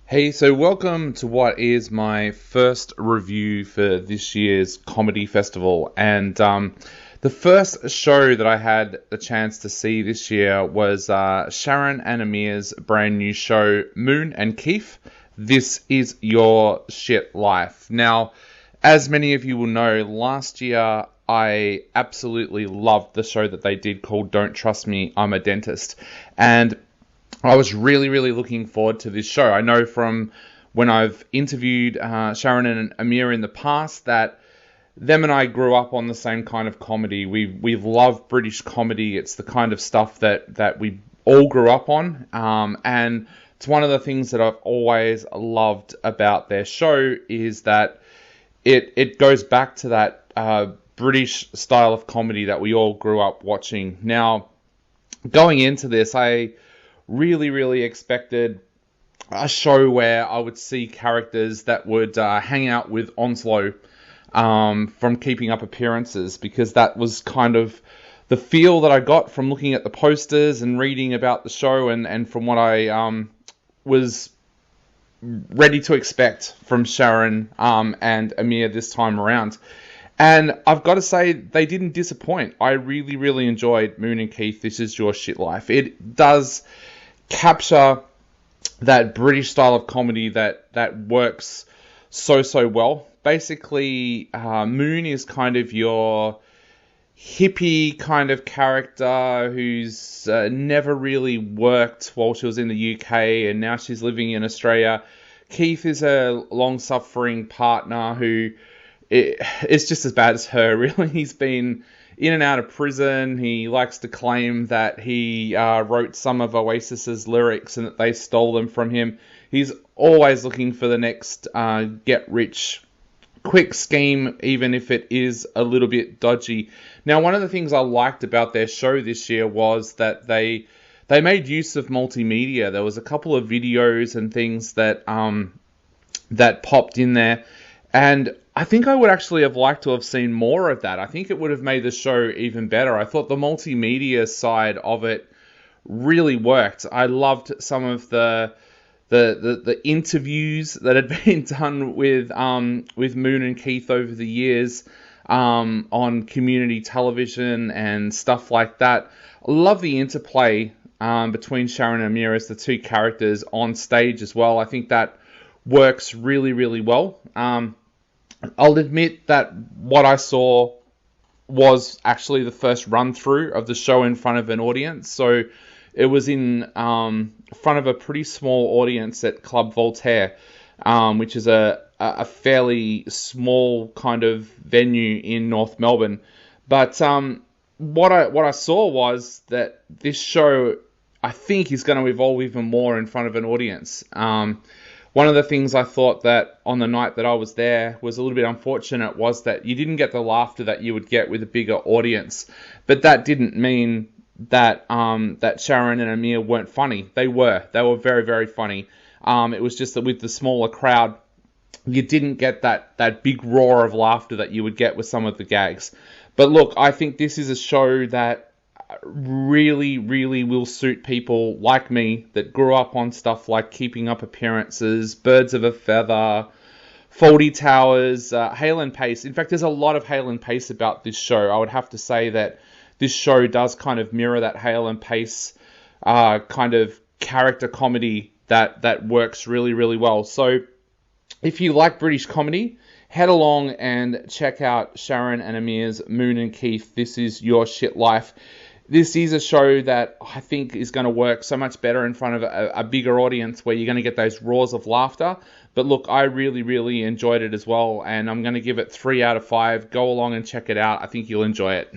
Hey, so welcome to what is my first review for this year's comedy festival. And the first show that I had the chance to see this year was Sharon and Amir's brand new show, Moon and Keith. This is Your Shit Life. Now, as many of you will know, last year I absolutely loved the show that they did called Don't Trust Me, I'm a Dentist. And I was really looking forward to this show. I know from when I've interviewed Sharon and Amir in the past that them and I grew up on the same kind of comedy. We've loved British comedy. It's the kind of stuff that we all grew up on. And it's one of the things that I've always loved about their show is that it goes back to that British style of comedy that we all grew up watching. Now, going into this, I really expected a show where I would see characters that would hang out with Onslow from Keeping Up Appearances, because that was kind of the feel that I got from looking at the posters and reading about the show and from what I was ready to expect from Sharon and Amir this time around. And I've got to say, they didn't disappoint. I really enjoyed Moon and Keith, This Is Your Shit Life. It does capture that British style of comedy that works so well. Basically, Moon is kind of your hippie kind of character who's never really worked while she was in the UK and now she's living in Australia. Keith is a long-suffering partner who it's just as bad as her, really. He's been in and out of prison. He likes to claim that he wrote some of Oasis's lyrics and that they stole them from him. He's always looking for the next get-rich-quick scheme, even if it is a little bit dodgy. Now, one of the things I liked about their show this year was that they made use of multimedia. There was a couple of videos and things that popped in there, and I think I would actually have liked to have seen more of that. I think it would have made the show even better. I thought the multimedia side of it really worked. I loved some of the interviews that had been done with Moon and Keith over the years on community television and stuff like that. I love the interplay between Sharon and Amir as the two characters on stage as well. I think that works really well. I'll admit that what I saw was actually the first run-through of the show in front of an audience. So it was in front of a pretty small audience at Club Voltaire, which is a fairly small kind of venue in North Melbourne. But what I saw was that this show, I think, is going to evolve even more in front of an audience. One of the things I thought that on the night that I was there was a little bit unfortunate was that you didn't get the laughter that you would get with a bigger audience. But that didn't mean that that Sharon and Amir weren't funny. They were very funny. It was just that with the smaller crowd, you didn't get that big roar of laughter that you would get with some of the gags. But look, I think this is a show that really will suit people like me that grew up on stuff like Keeping Up Appearances, Birds of a Feather, Fawlty Towers, Hale and Pace. In fact, there's a lot of Hale and Pace about this show. I would have to say that this show does kind of mirror that Hale and Pace kind of character comedy that works really well. So if you like British comedy, head along and check out Sharon and Amir's Moon and Keith, This Is Your Shit Life. This is a show that I think is going to work so much better in front of a bigger audience where you're going to get those roars of laughter. But look, I really enjoyed it as well, and I'm going to give it 3 out of 5. Go along and check it out. I think you'll enjoy it.